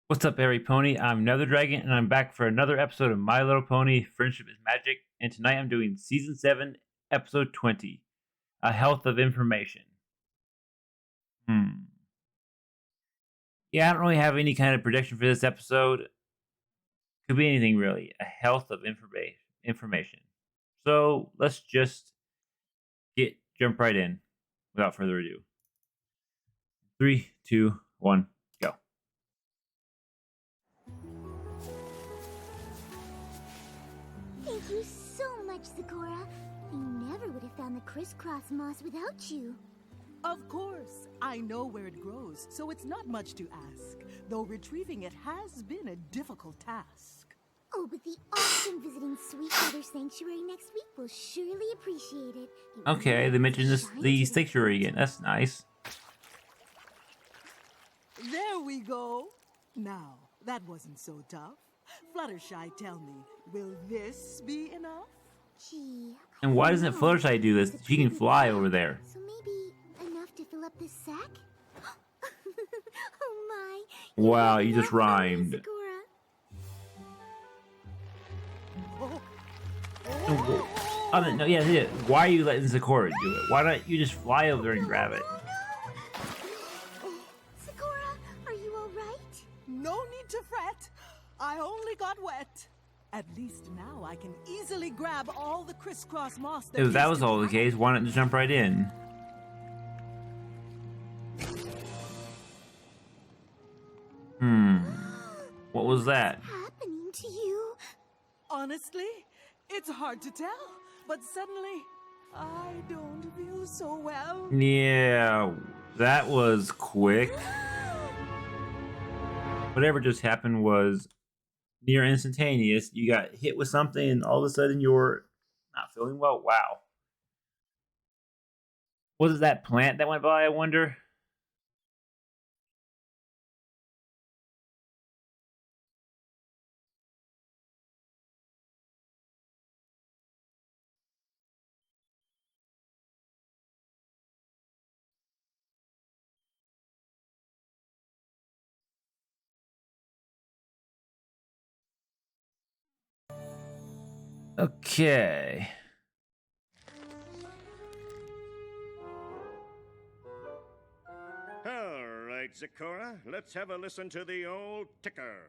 What's up, Airy Pony? I'm Nether Dragon, and I'm back for another episode of My Little Pony: Friendship is Magic. And tonight I'm doing Season 7, Episode 20, A Health of Information. Yeah, I don't really have any kind of prediction for this episode. Could be anything, really. A health of information. So let's just jump right in without further ado. 3, 2, 1, go. Thank you so much, Sakura. I never would have found the crisscross moss without you. Of course, I know where it grows, so it's not much to ask, though retrieving it has been a difficult task. Oh, but the awesome visiting Sweetwater Sanctuary next week will surely appreciate it. Okay, they mentioned the sanctuary again. That's nice. There we go. Now, that wasn't so tough. Fluttershy, tell me, will this be enough? Gee. And why doesn't Fluttershy do this? She can fly over there. So maybe enough to fill up this sack? Oh my. Wow, you just rhymed. Sakura. No, yeah. Why are you letting Sakura do it? Why don't you just fly over there and grab it? Sakura, are you all right? No need to fret. I only got wet. At least now I can easily grab all the crisscross moss. If that was all the case, why not just jump right in? What was that? What's happening to you? Honestly, it's hard to tell, but suddenly I don't feel so well. Yeah, that was quick. Whatever just happened was near instantaneous. You got hit with something and all of a sudden you're not feeling well. Wow. Was it that plant that went by, I wonder? Okay. All right, Sakura, let's have a listen to the old ticker.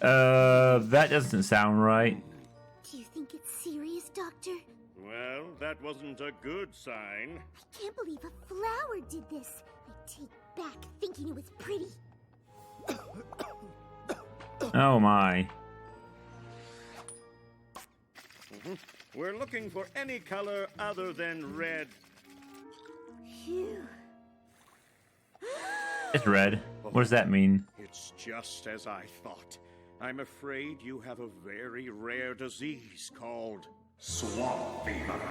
That doesn't sound right. Do you think it's serious, Doctor? Well, that wasn't a good sign. I can't believe a flower did this. I take back thinking it was pretty. Oh my. We're looking for any color other than red. Phew. It's red. What does that mean? It's just as I thought. I'm afraid you have a very rare disease called swamp fever.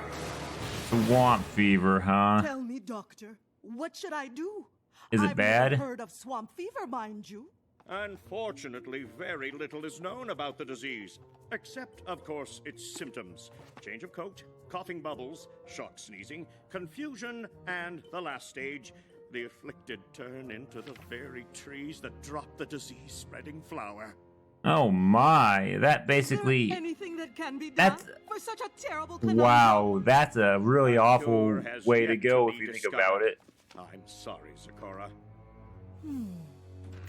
Swamp fever, huh? Tell me, Doctor, what should I do? Is it I've bad? never heard of swamp fever, mind you. Unfortunately, very little is known about the disease, except, of course, its symptoms. Change of coat, coughing bubbles, shock sneezing, confusion, and the last stage, the afflicted turn into the very trees that drop the disease-spreading flower. Oh my. That basically... Is there anything that can be done That's... for such a terrible phenomenon? Wow, that's a really awful Cure has way to yet go be if you think discovered. about it. I'm sorry, Sakura.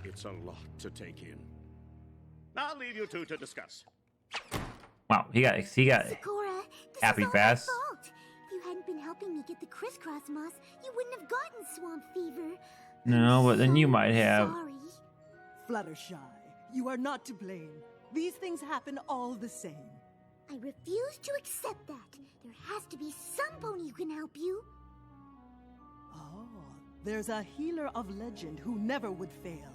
It's a lot to take in. I'll leave you two to discuss. Wow, he got Sakura, this happy is all fast. my fault. If you hadn't been helping me get the crisscross moss, you wouldn't have gotten swamp fever. No, but then you might have. Sorry. Fluttershy, you are not to blame. These things happen all the same. I refuse to accept that. There has to be some pony who can help you. Oh, there's a healer of legend who never would fail.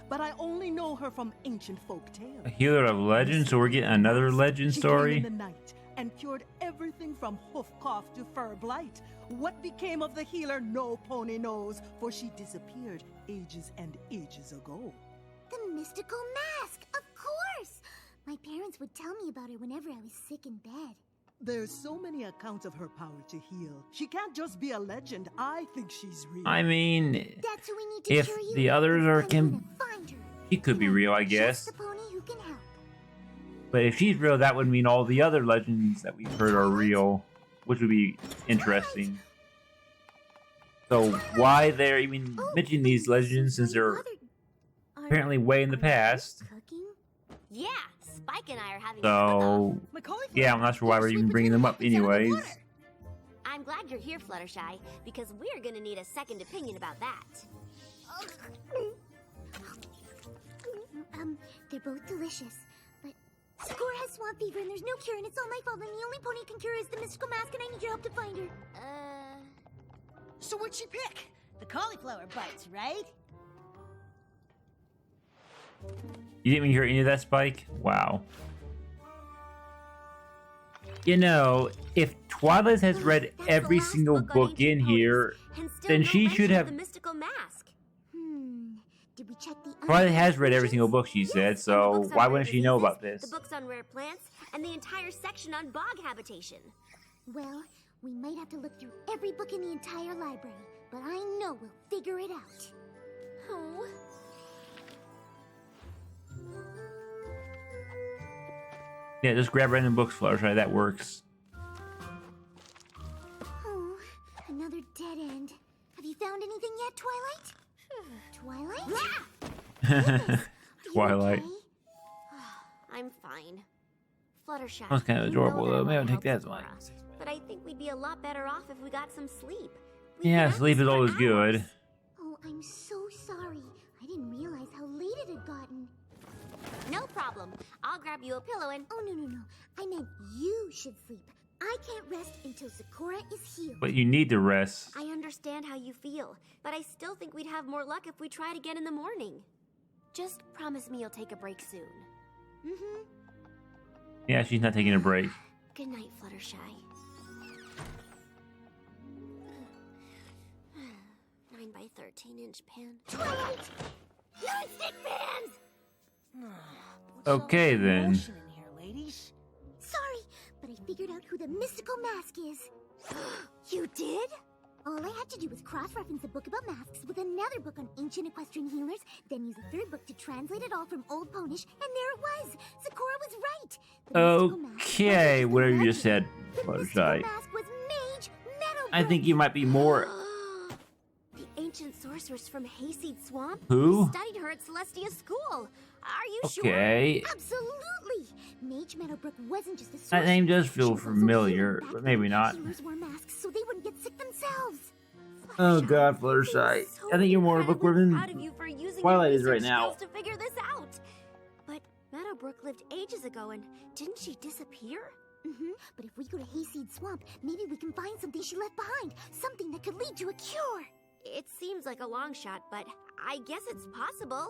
But I only know her from ancient folk tales. A healer of legend, so we're getting another legend She story? came in the night and cured everything from hoof cough to fur blight. What became of the healer, no pony knows, for she disappeared ages and ages ago. The mystical mask, of course! My parents would tell me about her whenever I was sick in bed. There's so many accounts of her power to heal. She can't just be a legend. I think she's real. I mean, That's who we need need to If cure you, the others are I'm gonna can, find her. she could be And I'm real, I just guess. the pony who can help. But if she's real, that would mean all the other legends that we've heard are real, which would be interesting. So why they're even mentioning these legends since they're apparently way in the past? Cooking? Yeah, Spike and I are having a So My cauliflower yeah, I'm not sure why we're sweet even bringing them up potato inside of the anyways. water. I'm glad you're here, Fluttershy, because we're gonna need a second opinion about that. They're both delicious, but Sakura has swamp fever and there's no cure and it's all my fault and the only pony who can cure is the mystical mask and I need your help to find her. So what'd she pick? The cauliflower bites, right? You didn't even hear any of that, Spike? Wow. You know, if Twilight has read That's every the last single on book in ancient here, ponies, and still then no she mention should of have. the mystical mask. Did we check the Twilight other has read every single books? book, she said, And the so books on why rare wouldn't she know diseases, about this? The books on rare plants, and the entire section on bog habitation. Well, we might have to look through every book in the entire library, but I know we'll figure it out. Oh. Yeah, just grab random books, Fluttershy, that works. Oh, another dead end. Have you found anything yet, Twilight? Twilight? Twilight. Okay? I'm fine. Fluttershy. That was kind of you know adorable, that though. will Maybe I'll take help that as Sakura, mine. But I think we'd be a lot better off if we got some sleep. We Yeah, could sleep is for always hours. good. Oh, I'm so sorry. I didn't realize how late it had gotten. No problem. I'll grab you a pillow and... Oh, no. I meant you should sleep. I can't rest until Sakura is healed. But you need to rest. I understand how you feel, but I still think we'd have more luck if we tried again in the morning. Just promise me you'll take a break soon. Mm-hmm. Yeah, she's not taking a break. Good night, Fluttershy. 9x13-inch pan. Twilight! Non-stick pans! Okay, then. Motion in here, ladies. Sorry, but I figured out who the mystical mask is. You did? All I had to do was cross-reference a book about masks with another book on ancient equestrian healers, then use a third book to translate it all from Old Ponish, and there it was! Sakura was right! The mystical mask Okay, wasn't whatever you just just said, the mystical Fluttershy. mask was Mage Meadowbrook! I think you might be more. The ancient sorceress from Hayseed Swamp? Who? We studied her at Celestia's school. Are you sure? Okay. Absolutely! Mage Meadowbrook wasn't just a sorceress. That name does She feel was also a familiar, healer back but maybe then. not. Healers wore masks so they wouldn't get sick themselves. Oh Fluttershy, God, I'm Fluttershy. so I think you're more incredibly bookworm proud than of you for using Twilight your is right research now. skills to figure this out. But Meadowbrook lived ages ago, and didn't she disappear? But if we go to Hayseed Swamp, maybe we can find something she left behind. Something that could lead to a cure. It seems like a long shot, but I guess it's possible.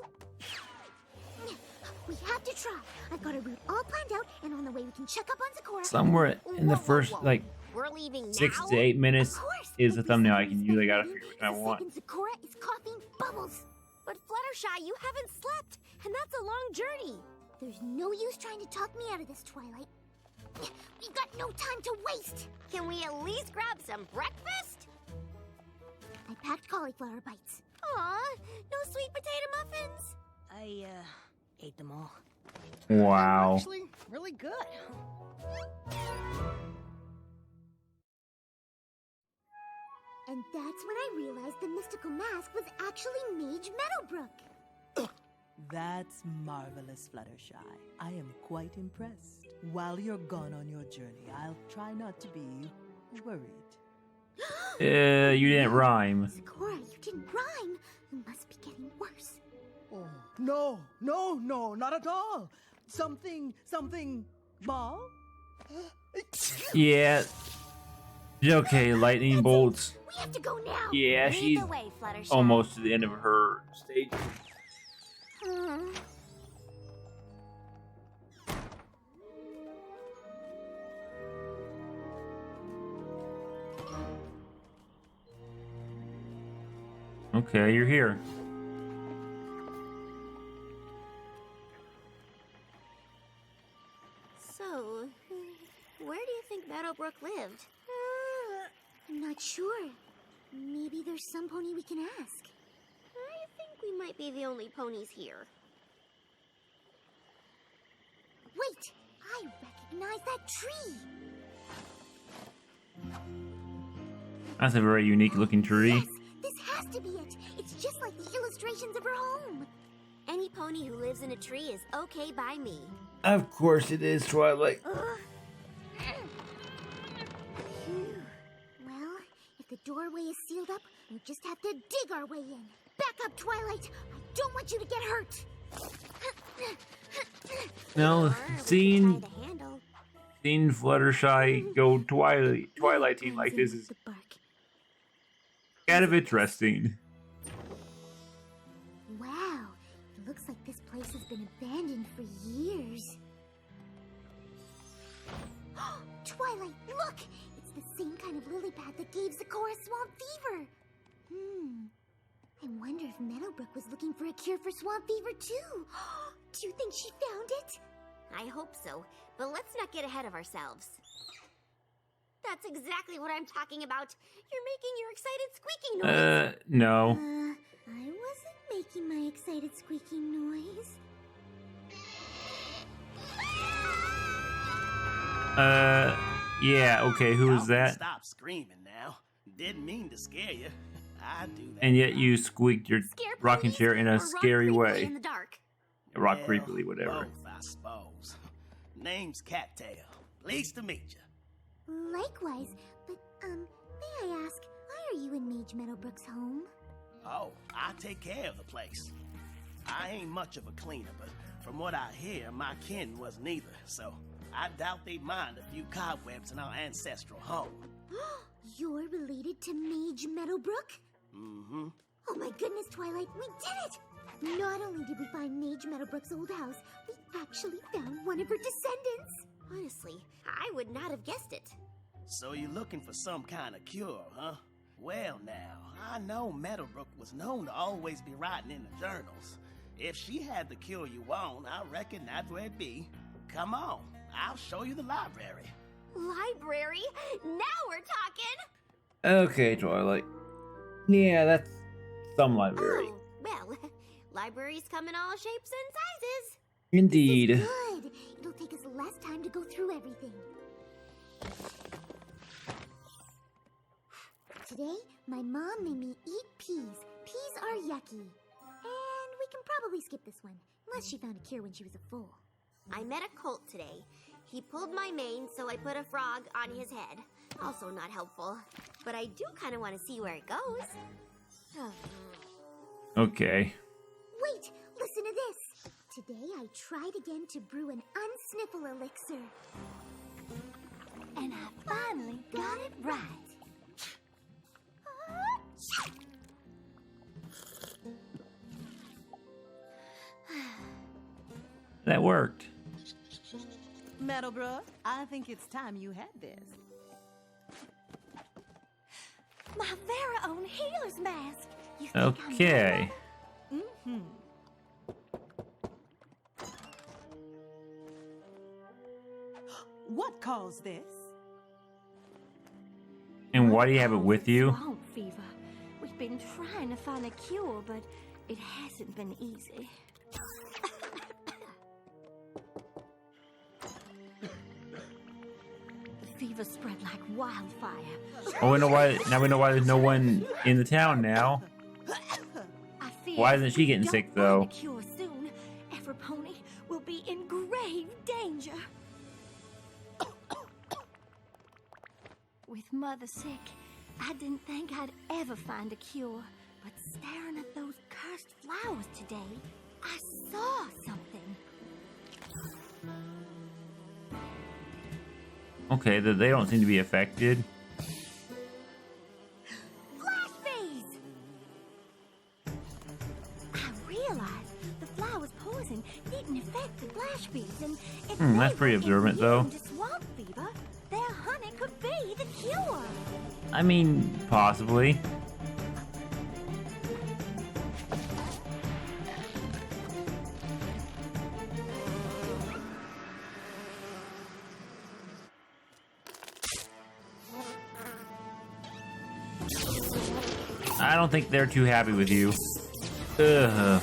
We have to try. I've got a route all planned out, and on the way we can check up on Sakura. somewhere in the first like We're leaving 6 now? to 8 minutes Of course. is the Every thumbnail I second can we use. I spend gotta waiting figure which one I is a want. second Sakura is coughing bubbles. But Fluttershy, you haven't slept, and that's a long journey. There's no use trying to talk me out of this, Twilight. We've got no time to waste. Can we at least grab some breakfast? I packed cauliflower bites. Aw, no sweet potato muffins? I, ate them all. Wow. Actually, really good. And that's when I realized the mystical mask was actually Mage Meadowbrook. That's marvelous, Fluttershy. I am quite impressed. While you're gone on your journey, I'll try not to be worried. You didn't rhyme. Sakura, you didn't rhyme. You must be getting worse. Oh, no, not at all. Something, ball? Yeah. Okay, lightning bolts. We have to go now. Yeah, Lead she's the way, Fluttershy. almost to the end of her stage. Okay, you're here. So, where do you think Meadowbrook lived? I'm not sure. Maybe there's some pony we can ask. I might be the only ponies here. Wait! I recognize that tree! That's a very unique looking tree. Yes! This has to be it! It's just like the illustrations of her home! Any pony who lives in a tree is okay by me. Of course it is, Twilight. Phew. Well, if the doorway is sealed up, we'll just have to dig our way in. Back up, Twilight! I don't want you to get hurt! No, Or we can seeing try the handle. Fluttershy go Twilighting like this is The bark. kind of interesting. Wow, it looks like this place has been abandoned for years. Twilight, look! It's the same kind of lily pad that gave Zecora swamp fever. I wonder if Meadowbrook was looking for a cure for swamp fever too. Do you think she found it? I hope so, but let's not get ahead of ourselves. That's exactly what I'm talking about. You're making your excited squeaking noise. No. I wasn't making my excited squeaking noise. Yeah, okay, who is that? Stop screaming now. Didn't mean to scare you. I do that. And yet you squeaked your Scare rocking ponies chair in or a rock scary creepily way. in the dark. Rock Well, creepily, whatever. Both, I suppose. Name's Cattail. Pleased to meet you. Likewise, but, may I ask, why are you in Mage Meadowbrook's home? Oh, I take care of the place. I ain't much of a cleaner, but from what I hear, my kin wasn't either, so I doubt they'd mind a few cobwebs in our ancestral home. You're related to Mage Meadowbrook? Mm-hmm. Oh my goodness, Twilight, we did it! Not only did we find Mage Meadowbrook's old house, we actually found one of her descendants! Honestly, I would not have guessed it. So you're looking for some kind of cure, huh? Well now, I know Meadowbrook was known to always be writing in the journals. If she had the cure you want, I reckon that's where it'd be. Come on, I'll show you the library. Library? Now we're talking! Okay, Twilight. Yeah, that's some library. Oh, well, libraries come in all shapes and sizes. Indeed. Good! It'll take us less time to go through everything. Today, my mom made me eat peas. Peas are yucky. And we can probably skip this one, unless she found a cure when she was a foal. I met a colt today. He pulled my mane, so I put a frog on his head. Also not helpful. But I do kind of want to see where it goes. Okay. Wait! Listen to this! Today I tried again to brew an unsniffle elixir. And I finally got it right. That worked. Meadowbrook, I think it's time you had this. My very own healer's mask! You think I'm Okay. Mm-hmm. What caused this? And why do you have it with you? Swamp fever. We've been trying to find a cure, but it hasn't been easy. The fever spread like wildfire. Oh, we know why. Now we know why there's no one in the town now. I fear Why isn't she if we getting don't sick, find though? a cure soon, every pony will be in grave danger. With Mother sick, I didn't think I'd ever find a cure. But staring at those cursed flowers today, I saw something. Okay, they don't seem to be affected. Flash bees! I realized the flower's poison didn't affect the flash bees, and if they That's pretty were observant, though. immune to swamp fever, their honey could be the cure. I mean, possibly. I don't think they're too happy with you. Ugh.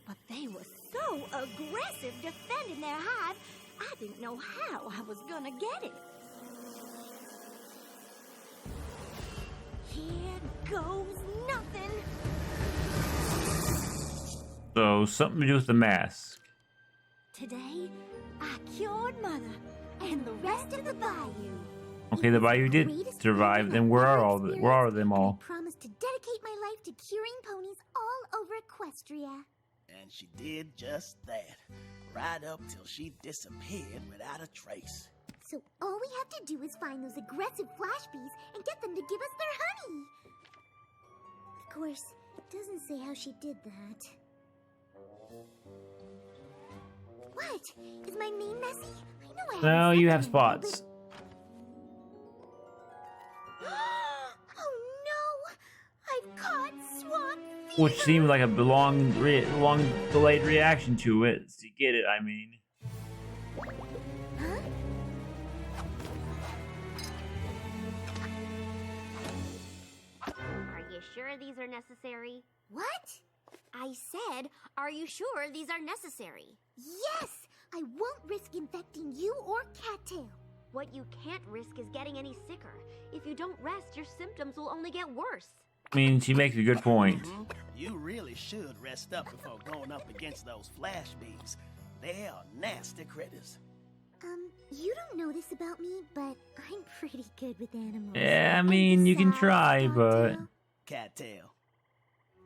But they were so aggressive defending their hive, I didn't know how I was gonna get it. Here goes nothing. So something to do with the mask. Today, I cured Mother and the rest of the bayou. Okay, the Bayou did survive. Then where are them I all? promised to dedicate my life to curing ponies all over Equestria. And she did just that, right up till she disappeared without a trace. So all we have to do is find those aggressive flash bees and get them to give us their honey. Of course, it doesn't say how she did that. What? Is my mane messy? I know I haven't No, you have slept in a while, spots. Oh no! I've caught swamp fever! Which seemed like a long delayed reaction to it. You get it, I mean. Huh? Are you sure these are necessary? What? I said, are you sure these are necessary? Yes! I won't risk infecting you or Cattail. What you can't risk is getting any sicker. If you don't rest, your symptoms will only get worse. I mean, she makes a good point. You really should rest up before going up against those flash bees. They are nasty critters. You don't know this about me, but I'm pretty good with animals. Yeah, I And mean, you can besides, try, but... Dogtail,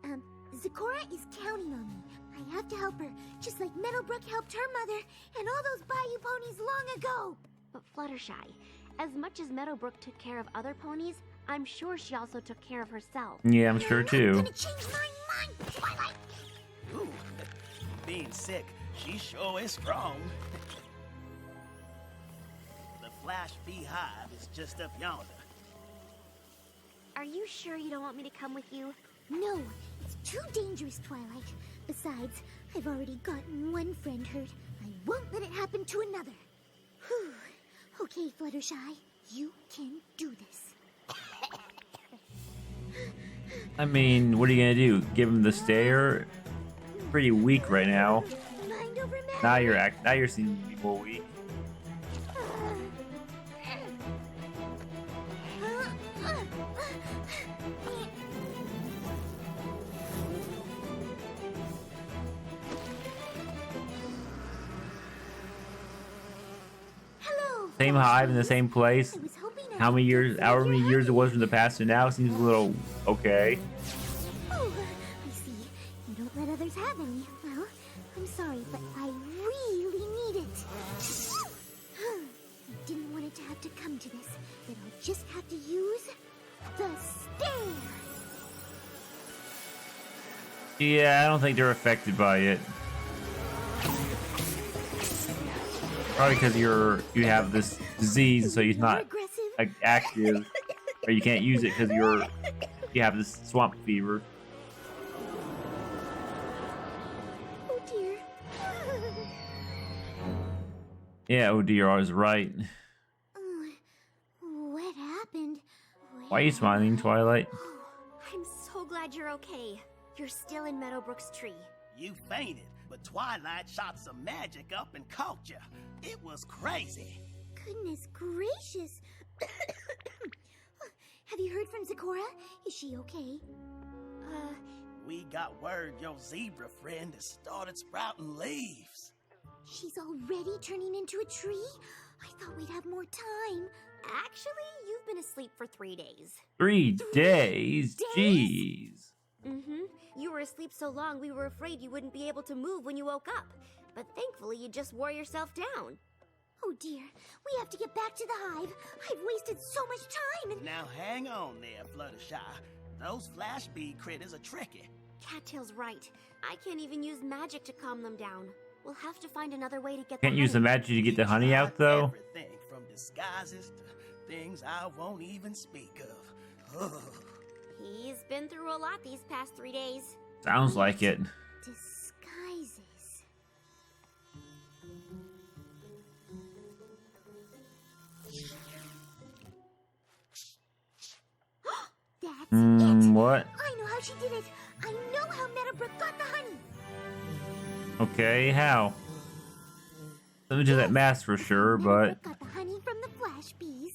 Cattail. Zecora is counting on me. I have to help her, just like Meadowbrook helped her mother and all those Bayou ponies long ago. But Fluttershy, as much as Meadowbrook took care of other ponies, I'm sure she also took care of herself. Yeah, I'm sure You're too. not gonna change my mind, Twilight. Ooh, being sick, she sure is strong. The flash bee hive is just up yonder. Are you sure you don't want me to come with you? No, it's too dangerous, Twilight. Besides, I've already gotten one friend hurt. I won't let it happen to another. Whew. Okay, Fluttershy, you can do this. I mean, what are you gonna do? Give him the stare? Pretty weak right now. Mind over matter. Now you're seeming to be more weak. Hello. Same hive in the same place. I was hoping I How many could years? get However your many years it honey. was from the past to now seems a little okay. Oh, I see. You don't let others have any. Well, I'm sorry, but I really need it. I didn't want it to have to come to this, but I'll just have to use the stare. Yeah, I don't think they're affected by it. Probably because you have this disease, so you're More not aggressive. like active, or you can't use it because you have this swamp fever. Oh dear. Yeah, oh dear, I was right. What happened? Why are you smiling, Twilight? I'm so glad you're okay. You're still in Meadowbrook's tree. You fainted, but Twilight shot some magic up and caught you. It was crazy. Goodness gracious. Have you heard from Zecora? Is she okay? We got word your zebra friend has started sprouting leaves. She's already turning into a tree? I thought we'd have more time. Actually, you've been asleep for 3 days. 3 days? Jeez. Mm-hmm. You were asleep so long we were afraid you wouldn't be able to move when you woke up. But thankfully you just wore yourself down. Oh dear, we have to get back to the hive. I've wasted so much time and... Now hang on there, Fluttershy. Those flash bee critters are tricky. Cattail's right. I can't even use magic to calm them down. We'll have to find another way to get Can't use the honey. magic to get the honey out, though. Everything from disguises to things I won't even speak of. Ugh. He's been through a lot these past 3 days. Sounds like it. Disguises. That's it. What? I know how she did it. I know how Meadowbrook got the honey. Okay, how? Something to that mask for sure, but Meadowbrook got the honey from the flash bees.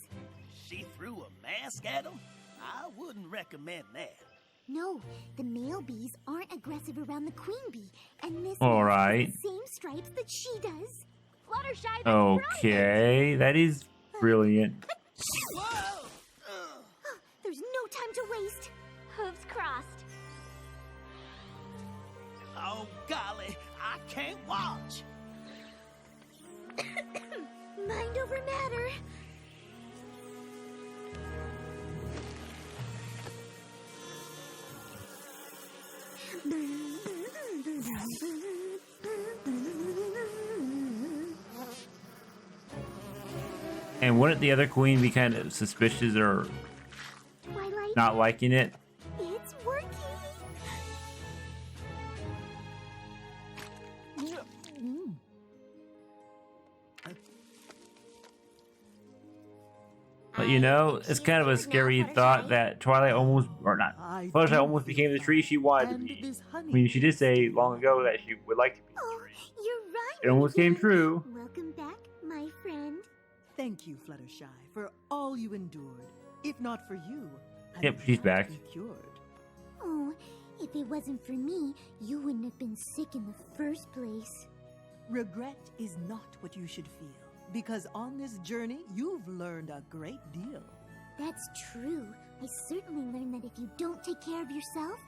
She threw a mask at him? I wouldn't recommend that. No, the male bees aren't aggressive around the queen bee, and this All mask has right. the same stripes that she does. Fluttershy, that's okay, that is brilliant. Whoa! There's no time to waste. hooves crossed. Oh, golly, I can't watch. Mind over matter. And wouldn't the other queen be kind of suspicious or Twilight, not liking it? it's working. But you know, it's kind of a scary thought that Twilight almost, or not, I Fluttershy do almost became the tree she wanted to and be. this honey I mean, she did say long ago that she would like to be Oh, the tree. you're right. It almost came Renegade. true. Welcome back, my friend. Thank you, Fluttershy, for all you endured. If not for you, I Yep, would she's not back. be cured. Oh, if it wasn't for me, you wouldn't have been sick in the first place. Regret is not what you should feel, because on this journey, you've learned a great deal. That's true. I certainly learned that if you don't take care of yourself,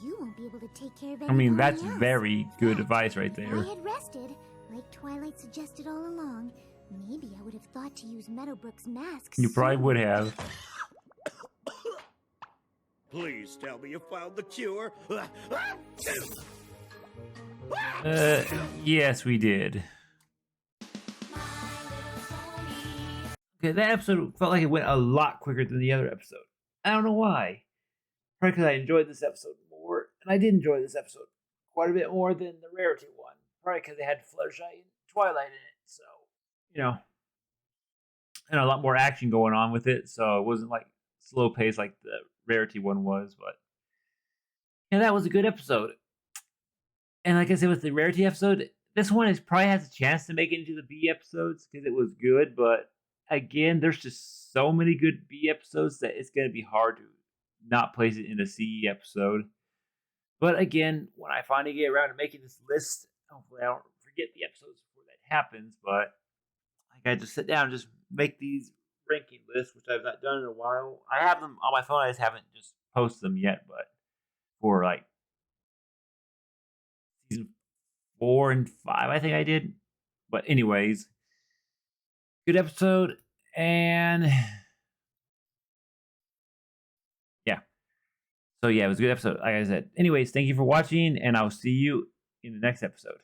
you won't be able to take care of I mean, everybody that's else. very good But advice right if there. I had rested, like Twilight suggested all along, maybe I would have thought to use Meadowbrook's mask. You probably sooner. would have. Please tell me you found the cure. Yes, we did. Okay, that episode felt like it went a lot quicker than the other episode. I don't know why. Probably because I enjoyed this episode more, and I did enjoy this episode quite a bit more than the Rarity one. Probably because they had Fluttershy and Twilight in it, so you know, and a lot more action going on with it. So it wasn't like slow pace like the Rarity one was. But yeah, that was a good episode. And like I said with the Rarity episode, this one is probably has a chance to make it into the B episodes because it was good. But again, there's just so many good B episodes that it's going to be hard to not place it in a CE episode. But again, when I finally get around to making this list, hopefully I don't forget the episodes before that happens. But I got to just sit down and just make these ranking lists, which I've not done in a while. I have them on my phone. I just haven't just posted them yet. But for like season 4 and 5, I think I did. But anyways, good episode. And yeah. So yeah, it was a good episode, like I said. Anyways, thank you for watching, and I'll see you in the next episode.